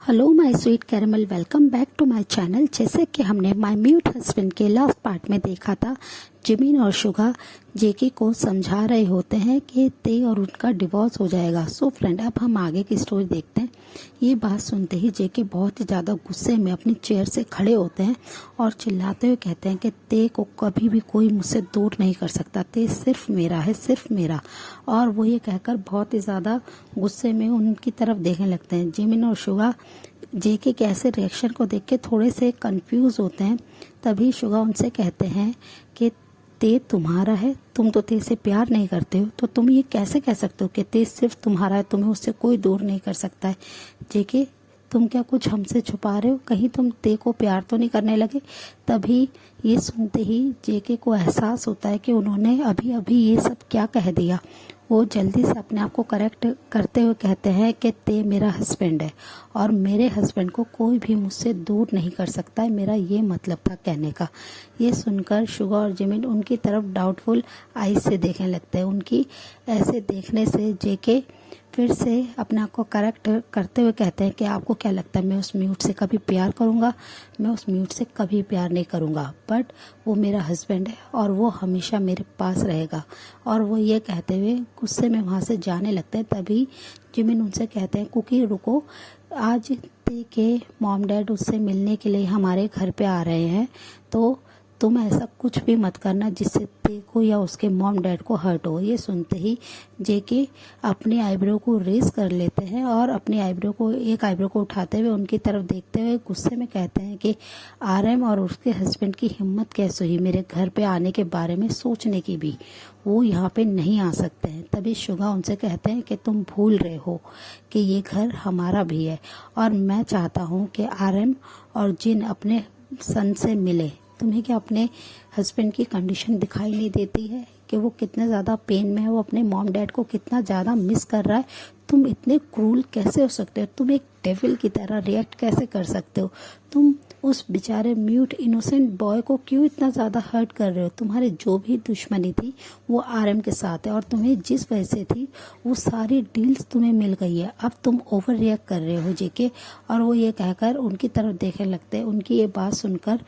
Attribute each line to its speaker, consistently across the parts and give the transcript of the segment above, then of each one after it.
Speaker 1: Hello my sweet caramel, welcome back to my channel. जैसे कि हमने माय म्यूट हस्बैंड के लास्ट पार्ट में देखा था, जिमिन और शुगा जेके को समझा रहे होते हैं कि ते और उनका डिवोर्स हो जाएगा। सो फ्रेंड, अब हम आगे की स्टोरी देखते हैं। ये बात सुनते ही जेके बहुत ही ज़्यादा गुस्से में अपनी चेयर से खड़े होते हैं और चिल्लाते हुए कहते हैं कि ते को कभी भी कोई मुझसे दूर नहीं कर सकता, ते सिर्फ मेरा है, सिर्फ मेरा। और वो ये कहकर बहुत ही ज़्यादा गुस्से में उनकी तरफ देखने लगते हैं। जिमिन और शुगा जेके के ऐसे रिएक्शन को देख के थोड़े से कंफ्यूज होते हैं। तभी शुगा उनसे कहते हैं कि ते तुम्हारा है, तुम तो ते से प्यार नहीं करते हो, तो तुम ये कैसे कह सकते हो कि ते सिर्फ तुम्हारा है, तुम्हें उससे कोई दूर नहीं कर सकता है। जेके, तुम क्या कुछ हमसे छुपा रहे हो? कहीं तुम ते को प्यार तो नहीं करने लगे? तभी ये सुनते ही जेके को एहसास होता है कि उन्होंने अभी अभी ये सब क्या कह दिया। वो जल्दी से अपने आप को करेक्ट करते हुए कहते हैं कि ते मेरा हस्बैंड है और मेरे हस्बैंड को कोई भी मुझसे दूर नहीं कर सकता है, मेरा ये मतलब था कहने का। ये सुनकर शुगा और जिमिन उनकी तरफ डाउटफुल आई से देखने लगते हैं। उनकी ऐसे देखने से जेके फिर से अपने आप को करेक्ट करते हुए कहते हैं कि आपको क्या लगता है मैं उस म्यूट से कभी प्यार करूँगा? मैं उस म्यूट से कभी प्यार नहीं करूँगा, बट वो मेरा हस्बैंड है और वो हमेशा मेरे पास रहेगा। और वो ये कहते हुए गुस्से में वहाँ से जाने लगते हैं। तभी जिमिन उनसे कहते हैं कुकी रुको, आज ते के मॉम डैड उससे मिलने के लिए हमारे घर पे आ रहे हैं, तो तुम ऐसा कुछ भी मत करना जिससे ते को या उसके मॉम डैड को हर्ट हो। ये सुनते ही जेके अपनी आईब्रो को रेस कर लेते हैं और अपनी एक आईब्रो को उठाते हुए उनकी तरफ देखते हुए गुस्से में कहते हैं कि आरएम और उसके हस्बैंड की हिम्मत कैसे हुई मेरे घर पे आने के बारे में सोचने की भी, वो यहाँ पे नहीं आ सकते हैं। तभी शुगा उनसे कहते हैं कि तुम भूल रहे हो कि ये घर हमारा भी है और मैं चाहता हूँ कि आरएम और जिन अपने सन से मिले। तुम्हें क्या अपने हस्बैंड की कंडीशन दिखाई नहीं देती है कि वो कितना ज़्यादा पेन में है, वो अपने मॉम डैड को कितना ज़्यादा मिस कर रहा है? तुम इतने क्रूल कैसे हो सकते हो? तुम एक डेविल की तरह रिएक्ट कैसे कर सकते हो? तुम उस बेचारे म्यूट इनोसेंट बॉय को क्यों इतना ज़्यादा हर्ट कर रहे हो? तुम्हारे जो भी दुश्मनी थी वो आरएम के साथ है और तुम्हें जिस वजह से थी वो सारी डील्स तुम्हें मिल गई है। अब तुम ओवर रिएक्ट कर रहे हो जेके। और वो ये कहकर उनकी तरफ देखने लगते हैं। उनकी ये बात सुनकर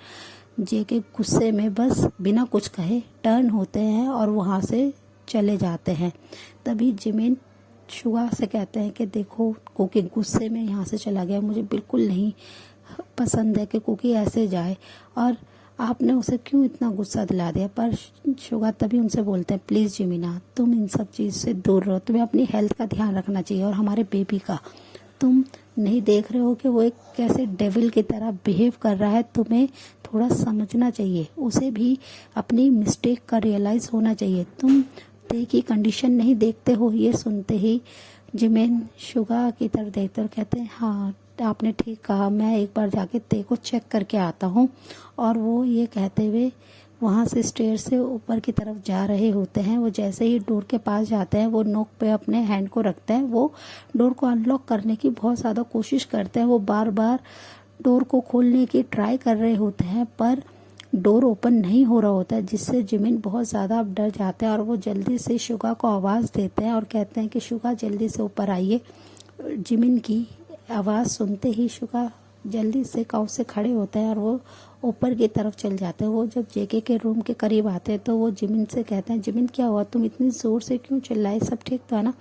Speaker 1: जेके गुस्से में बस बिना कुछ कहे टर्न होते हैं और वहाँ से चले जाते हैं। तभी जिमिन शुगा से कहते हैं कि देखो, कुकी गुस्से में यहाँ से चला गया, मुझे बिल्कुल नहीं पसंद है कि कुकी ऐसे जाए और आपने उसे क्यों इतना गुस्सा दिला दिया। पर शुगा तभी उनसे बोलते हैं प्लीज़ जिमिना, तुम इन सब चीज़ से दूर रहो, तुम्हें अपनी हेल्थ का ध्यान रखना चाहिए और हमारे बेबी का। तुम नहीं देख रहे हो कि वो एक कैसे डेविल की तरह बिहेव कर रहा है? तुम्हें थोड़ा समझना चाहिए, उसे भी अपनी मिस्टेक का रियलाइज़ होना चाहिए। तुम ते की कंडीशन नहीं देखते हो। ये सुनते ही जिमिन शुगा की तरफ देखते और कहते हैं हाँ, आपने ठीक कहा, मैं एक बार जाके ते को चेक करके आता हूँ। और वो ये कहते हुए वहाँ से स्टेयर से ऊपर की तरफ जा रहे होते हैं। वो जैसे ही डोर के पास जाते हैं वो नोक पे अपने हैंड को रखते हैं। वो डोर को अनलॉक करने की बहुत ज़्यादा कोशिश करते हैं। वो बार बार डोर को खोलने की ट्राई कर रहे होते हैं पर डोर ओपन नहीं हो रहा होता है, जिससे जिमिन बहुत ज़्यादा अब डर जाते हैं और वो जल्दी से शुगा को आवाज़ देते हैं और कहते हैं कि शुगा जल्दी से ऊपर आइए। जिमिन की आवाज़ सुनते ही शुगा जल्दी से काउ से खड़े होते हैं और वो ऊपर की तरफ चल जाते हैं। वो जब जेके के रूम के करीब आते हैं तो वो जिमिन से कहते हैं जिमिन क्या हुआ, तुम इतनी ज़ोर से क्यों चिल्लाए, सब ठीक तो है ना?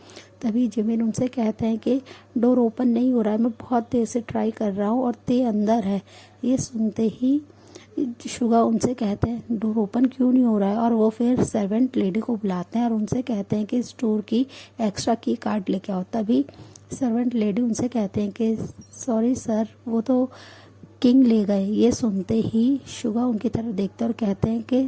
Speaker 1: तभी जिमिन उनसे कहते हैं कि डोर ओपन नहीं हो रहा है, मैं बहुत देर से ट्राई कर रहा हूँ और ते अंदर है। ये सुनते ही शुगा उनसे कहते हैं डोर ओपन क्यों नहीं हो रहा है? और वो फिर सर्वेंट लेडी को बुलाते हैं और उनसे कहते हैं कि इस डोर की एक्स्ट्रा की कार्ड लेके आओ। तभी सर्वेंट लेडी उनसे कहते हैं कि सॉरी सर, वो तो किंग ले गए। ये सुनते ही शुगा उनकी तरफ देखते और कहते हैं कि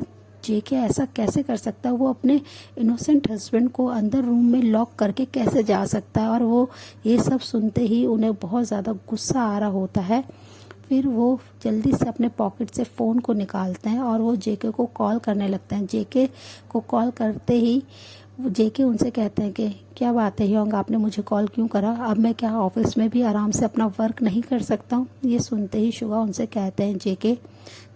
Speaker 1: जेके ऐसा कैसे कर सकता है? वो अपने इनोसेंट हस्बैंड को अंदर रूम में लॉक करके कैसे जा सकता है? और वो ये सब सुनते ही उन्हें बहुत ज़्यादा गुस्सा आ रहा होता है। फिर वो जल्दी से अपने पॉकेट से फ़ोन को निकालते हैं और वो जेके को कॉल करने लगते हैं। जेके को कॉल करते ही जेके उनसे कहते हैं कि क्या बात है योंग, आपने मुझे कॉल क्यों करा? अब मैं क्या ऑफिस में भी आराम से अपना वर्क नहीं कर सकता हूँ? ये सुनते ही शुगा उनसे कहते हैं जेके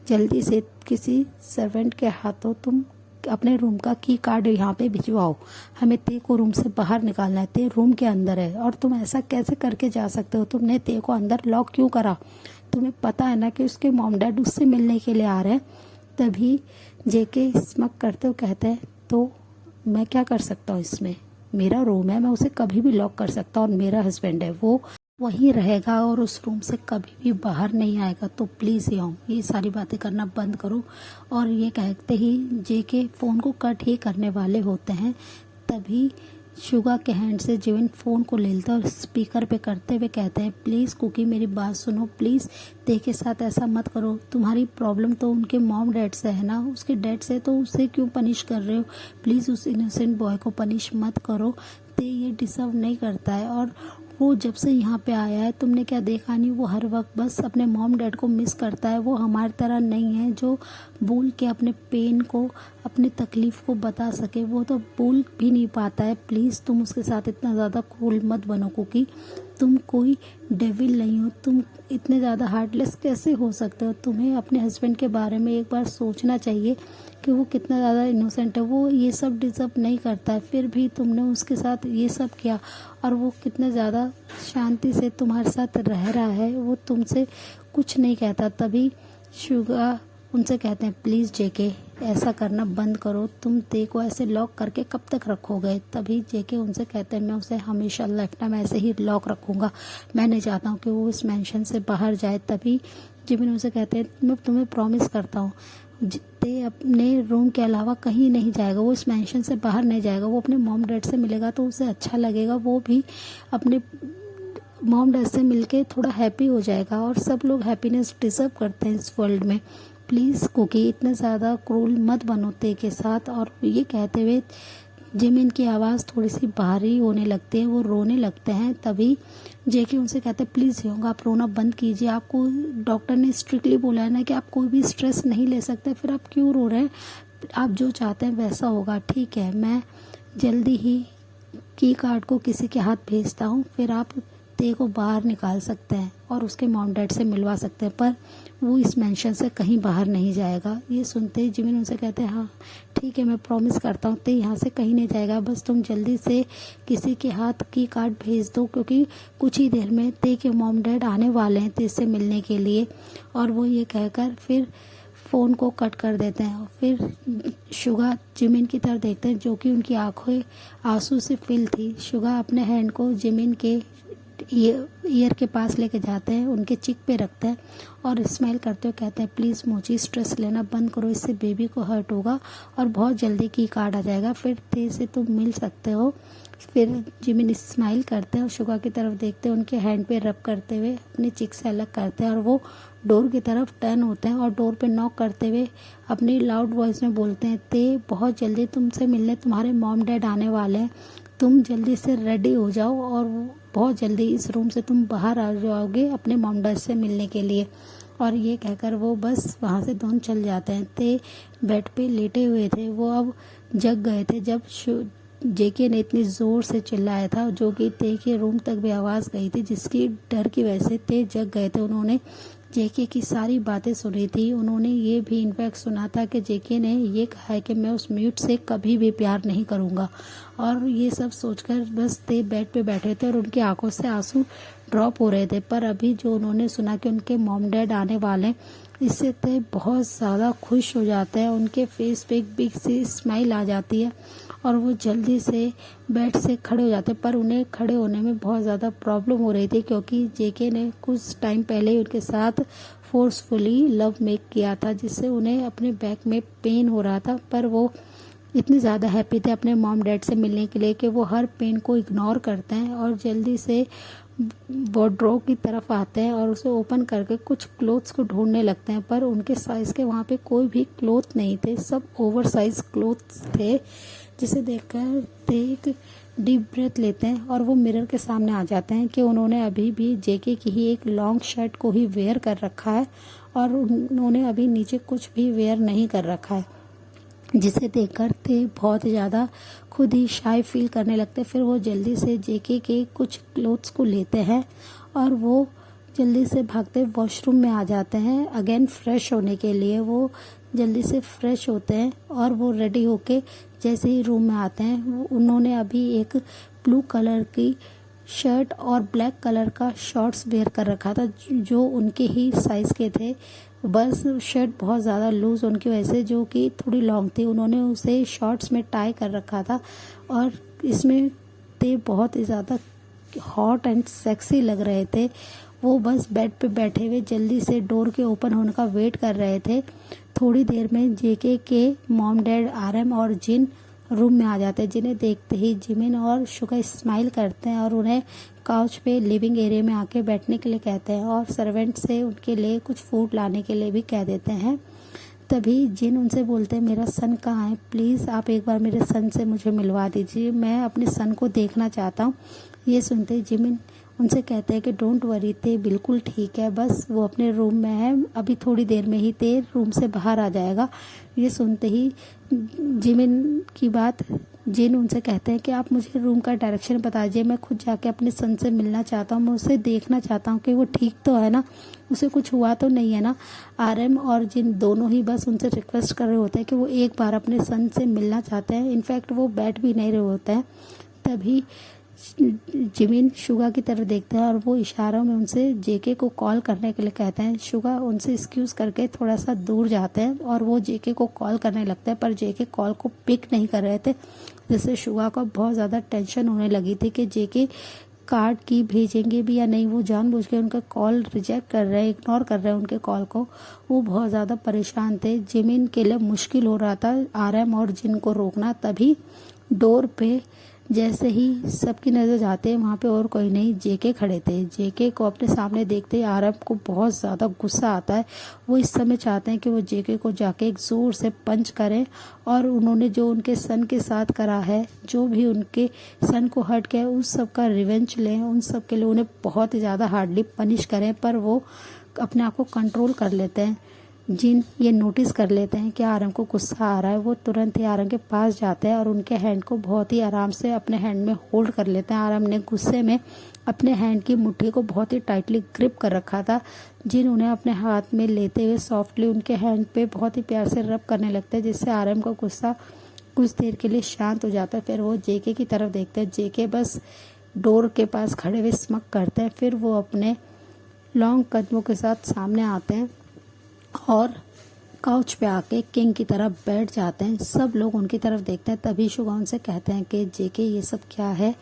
Speaker 1: जल्दी से किसी सर्वेंट के हाथों तुम अपने रूम का की कार्ड यहाँ पे भिजवाओ, हमें ते को रूम से बाहर निकालना है, ते रूम के अंदर है और तुम ऐसा कैसे करके जा सकते हो, तुमने ते को अंदर लॉक क्यों करा, तुम्हें पता है ना कि उसके मॉम डैड उससे मिलने के लिए आ रहे हैं। तभी जेके स्मक करते हो कहते हैं तो मैं क्या कर सकता हूँ, इसमें मेरा रूम है, मैं उसे कभी भी लॉक कर सकता हूँ और मेरा हस्बैंड है वो वहीं रहेगा और उस रूम से कभी भी बाहर नहीं आएगा, तो प्लीज़ ये सारी बातें करना बंद करो। और ये कहते ही जेके फ़ोन को कट ही करने वाले होते हैं, तभी शुगा के हैंड से जिमिन फ़ोन को ले लेता है और स्पीकर पे करते हुए कहते हैं प्लीज़ कुकी मेरी बात सुनो, प्लीज़ ते के साथ ऐसा मत करो, तुम्हारी प्रॉब्लम तो उनके मॉम डैड से है ना, उसके डैड से, तो उसे क्यों पनिश कर रहे हो, प्लीज़ उस इनोसेंट बॉय को पनिश मत करो, ते ये डिज़र्व नहीं करता है। और वो जब से यहाँ पे आया है तुमने क्या देखा नहीं, वो हर वक्त बस अपने मॉम डैड को मिस करता है, वो हमारी तरह नहीं है जो बोल के अपने पेन को अपनी तकलीफ़ को बता सके, वो तो बोल भी नहीं पाता है। प्लीज़ तुम उसके साथ इतना ज़्यादा क्रूल मत बनो क्योंकि तुम कोई डेविल नहीं हो, तुम इतने ज़्यादा हार्टलेस कैसे हो सकते हो, तुम्हें अपने हस्बैंड के बारे में एक बार सोचना चाहिए कि वो कितना ज़्यादा इनोसेंट है, वो ये सब डिज़र्व नहीं करता है, फिर भी तुमने उसके साथ ये सब किया और वो कितना ज़्यादा शांति से तुम्हारे साथ रह रहा है, वो तुमसे कुछ नहीं कहता। तभी शुगा उनसे कहते हैं प्लीज़ जेके ऐसा करना बंद करो, तुम ते को ऐसे लॉक करके कब तक रखोगे। तभी जेके उनसे कहते हैं मैं उसे हमेशा लाइफ टाइम ऐसे ही लॉक रखूँगा, मैं नहीं चाहता हूँ कि वो इस मेंशन से बाहर जाए। तभी जिमिन उनसे कहते हैं मैं तुम्हें प्रॉमिस करता हूँ ते अपने रूम के अलावा कहीं नहीं जाएगा, वो इस मेंशन से बाहर नहीं जाएगा, वो अपने मॉम डैड से मिलेगा तो उसे अच्छा लगेगा, वो भी अपने मॉम डैड से मिलके थोड़ा हैप्पी हो जाएगा और सब लोग हैप्पीनेस डिजर्व करते हैं इस वर्ल्ड में। प्लीज़ कुकी इतने ज़्यादा क्रूल मत बनो ते के साथ। और ये कहते हुए जिमिन की आवाज़ थोड़ी सी भारी होने लगती है, वो रोने लगते हैं। तभी जेके उनसे कहते हैं प्लीज़ योंग आप रोना बंद कीजिए, आपको डॉक्टर ने स्ट्रिक्टली बोला है ना कि आप कोई भी स्ट्रेस नहीं ले सकते, फिर आप क्यों रो रहे हैं, आप जो चाहते हैं वैसा होगा, ठीक है मैं जल्दी ही की कार्ड को किसी के हाथ भेजता हूँ, फिर आप ते को बाहर निकाल सकते हैं और उसके मॉम डैड से मिलवा सकते हैं, पर वो इस मेंशन से कहीं बाहर नहीं जाएगा। ये सुनते ही जिमिन उनसे कहते हैं हाँ ठीक है मैं प्रॉमिस करता हूँ ते यहाँ से कहीं नहीं जाएगा, बस तुम जल्दी से किसी के हाथ की कार्ड भेज दो क्योंकि कुछ ही देर में ते के मॉम डैड आने वाले हैं ते से मिलने के लिए। और वो ये कहकर फिर फ़ोन को कट कर देते हैं। फिर शुगा जिमिन की तरफ देखते हैं जो कि उनकी आंखें आंसू से फिल थी। शुगा अपने हैंड को जिमिन के ईयर के पास लेके जाते हैं, उनके चिक पे रखते हैं और स्माइल करते हुए कहते हैं प्लीज़ मोची स्ट्रेस लेना बंद करो, इससे बेबी को हर्ट होगा और बहुत जल्दी की कार्ड आ जाएगा, फिर ते से तुम मिल सकते हो। फिर जिमिन स्माइल करते हैं और शुगा की तरफ देखते हैं, उनके हैंड पे रब करते हुए अपनी चिक से अलग करते हैं और वो डोर की तरफ टर्न होते हैं और डोर पे नॉक करते हुए अपनी लाउड वॉइस में बोलते हैं ते बहुत जल्दी तुमसे मिलने तुम्हारे मॉम डैड आने वाले हैं, तुम जल्दी से रेडी हो जाओ और बहुत जल्दी इस रूम से तुम बाहर आ जाओगे अपने मॉम डैड से मिलने के लिए। और ये कहकर वो बस वहाँ से दोनों चल जाते हैं। ते बेड पे लेटे हुए थे, वो अब जग गए थे जब जेके ने इतनी ज़ोर से चिल्लाया था जो कि ते के रूम तक भी आवाज़ गई थी, जिसकी डर की वजह से ते जग गए थे। उन्होंने जेके की सारी बातें सुनी थी, उन्होंने ये भी इनफैक्ट सुना था कि जेके ने ये कहा है कि मैं उस म्यूट से कभी भी प्यार नहीं करूँगा। और ये सब सोचकर बस ते बेड पे बैठे थे और उनकी आंखों से आंसू ड्रॉप हो रहे थे। पर अभी जो उन्होंने सुना कि उनके मॉम डैड आने वाले हैं, इससे ते बहुत ज़्यादा खुश हो जाते हैं, उनके फेस पे एक बिग सी स्माइल आ जाती है और वो जल्दी से बेड से खड़े हो जाते हैं। पर उन्हें खड़े होने में बहुत ज़्यादा प्रॉब्लम हो रही थी क्योंकि जेके ने कुछ टाइम पहले ही उनके साथ फोर्सफुली लव मेक किया था, जिससे उन्हें अपने बैक में पेन हो रहा था। पर वो इतने ज़्यादा हैप्पी थे अपने मॉम डैड से मिलने के लिए कि वो हर पेन को इग्नोर करते हैं और जल्दी से वार्डरोब की तरफ आते हैं और उसे ओपन करके कुछ क्लोथ्स को ढूंढने लगते हैं, पर उनके साइज़ के वहाँ पे कोई भी क्लोथ नहीं थे, सब ओवर साइज क्लोथ्स थे। जिसे देखकर ते एक डीप ब्रेथ लेते हैं और वो मिरर के सामने आ जाते हैं कि उन्होंने अभी भी जेके की ही एक लॉन्ग शर्ट को ही वेयर कर रखा है और उन्होंने अभी नीचे कुछ भी वेयर नहीं कर रखा है, जिसे देखकर ते बहुत ज़्यादा खुद ही शाय फील करने लगते। फिर वो जल्दी से जेके के कुछ क्लोथ्स को लेते हैं और वो जल्दी से भागते वॉशरूम में आ जाते हैं अगेन फ्रेश होने के लिए। वो जल्दी से फ्रेश होते हैं और वो रेडी होके जैसे ही रूम में आते हैं, उन्होंने अभी एक ब्लू कलर की शर्ट और ब्लैक कलर का शॉर्ट्स वेयर कर रखा था जो उनके ही साइज़ के थे। बस शर्ट बहुत ज़्यादा लूज़ उनकी वजह से, जो कि थोड़ी लॉन्ग थी, उन्होंने उसे शॉर्ट्स में टाई कर रखा था और इसमें ते बहुत ही ज़्यादा हॉट एंड सेक्सी लग रहे थे। वो बस बेड पे बैठे हुए जल्दी से डोर के ओपन होने का वेट कर रहे थे। थोड़ी देर में जेके के मॉम डैड आरएम और जिन रूम में आ जाते हैं, जिन्हें देखते ही जिमिन और शुगा स्माइल करते हैं और उन्हें काउच पे लिविंग एरिया में आके बैठने के लिए कहते हैं और सर्वेंट से उनके लिए कुछ फूड लाने के लिए भी कह देते हैं। तभी जिन उनसे बोलते हैं, मेरा सन कहाँ है, प्लीज़ आप एक बार मेरे सन से मुझे मिलवा दीजिए, मैं अपने सन को देखना चाहता हूँ। ये सुनते ही जिमिन उनसे कहते हैं कि डोंट वरी, ते बिल्कुल ठीक है, बस वो अपने रूम में है, अभी थोड़ी देर में ही ते रूम से बाहर आ जाएगा। ये सुनते ही जिमिन की बात जिन उनसे कहते हैं कि आप मुझे रूम का डायरेक्शन बता दीजिए, मैं खुद जाके अपने सन से मिलना चाहता हूँ, मैं उसे देखना चाहता हूँ कि वो ठीक तो है ना, उसे कुछ हुआ तो नहीं है ना। आरएम और जिन दोनों ही बस उनसे रिक्वेस्ट कर रहे होते हैं कि वो एक बार अपने सन से मिलना चाहते हैं, इनफैक्ट वो बैठ भी नहीं रहे होते हैं। तभी जिमिन शुगा की तरफ देखते हैं और वो इशारों में उनसे जेके को कॉल करने के लिए कहते हैं। शुगा उनसे एक्सक्यूज़ करके थोड़ा सा दूर जाते हैं और वो जेके को कॉल करने लगते हैं, पर जेके कॉल को पिक नहीं कर रहे थे, जिससे शुगा को बहुत ज़्यादा टेंशन होने लगी थी कि जेके कार्ड की भेजेंगे भी या नहीं। वो जानबूझ के उनका कॉल रिजेक्ट कर रहे हैं, इग्नोर कर रहे हैं उनके कॉल को। वो बहुत ज़्यादा परेशान थे। जिमिन के लिए मुश्किल हो रहा था आरएम और जिन को रोकना। तभी डोर पे जैसे ही सबकी नज़र जाते हैं, वहाँ पे और कोई नहीं, जेके खड़े थे। जेके को अपने सामने देखते ही आरएम को बहुत ज़्यादा गुस्सा आता है। वो इस समय चाहते हैं कि वो जेके को जाके एक ज़ोर से पंच करें और उन्होंने जो उनके सन के साथ करा है, जो भी उनके सन को हर्ट किया है, उस सब का रिवेंज लें, उन सब के लिए उन्हें बहुत ही ज़्यादा हार्डली पनिश करें। पर वो अपने आप को कंट्रोल कर लेते हैं। जिन ये नोटिस कर लेते हैं कि आरएम को गुस्सा आ रहा है, वो तुरंत ही आरएम के पास जाते हैं और उनके हैंड को बहुत ही आराम से अपने हैंड में होल्ड कर लेते हैं। आरएम ने गुस्से में अपने हैंड की मुट्ठी को बहुत ही टाइटली ग्रिप कर रखा था। जिन उन्हें अपने हाथ में लेते हुए सॉफ्टली उनके हैंड पे बहुत ही प्यार से रब करने लगते हैं, जिससे आरएम का गुस्सा कुछ देर के लिए शांत हो जाता है। फिर वो जेके की तरफ देखते हैं। जेके बस डोर के पास खड़े हुए स्मक करते हैं। फिर वो अपने लॉन्ग कदमों के साथ सामने आते हैं और काउच पे आके किंग की तरफ बैठ जाते हैं। सब लोग उनकी तरफ देखते हैं। तभी शुगा उनसे कहते हैं कि जेके ये सब क्या है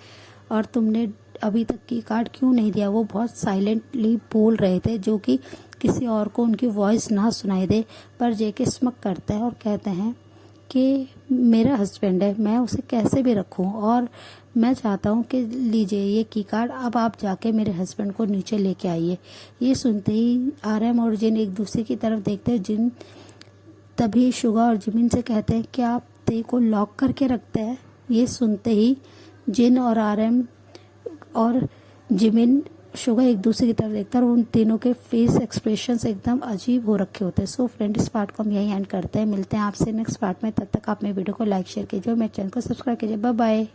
Speaker 1: और तुमने अभी तक की कार्ड क्यों नहीं दिया। वो बहुत साइलेंटली बोल रहे थे, जो कि किसी और को उनकी वॉइस ना सुनाई दे। पर जेके स्मक करते हैं और कहते हैं कि मेरा हस्बैंड है, मैं उसे कैसे भी रखूं और मैं चाहता हूं कि लीजिए ये की कार्ड, अब आप जाके मेरे हस्बैंड को नीचे लेके आइए। ये सुनते ही आरएम और जिन एक दूसरे की तरफ देखते हैं। जिन तभी शुगा और जिमिन से कहते हैं कि आप ते को लॉक करके रखते हैं। ये सुनते ही जिन और आरएम और जिमिन शुगा एक दूसरे की तरफ देखता है और उन तीनों के फेस एक्सप्रेशंस एकदम अजीब हो रखे होते हैं। सो फ्रेंड, इस पार्ट को हम यहीं एंड करते हैं। मिलते हैं आपसे नेक्स्ट पार्ट में। तब तक आप मेरे वीडियो को लाइक शेयर कीजिए और मेरे चैनल को सब्सक्राइब कीजिए। Bye bye.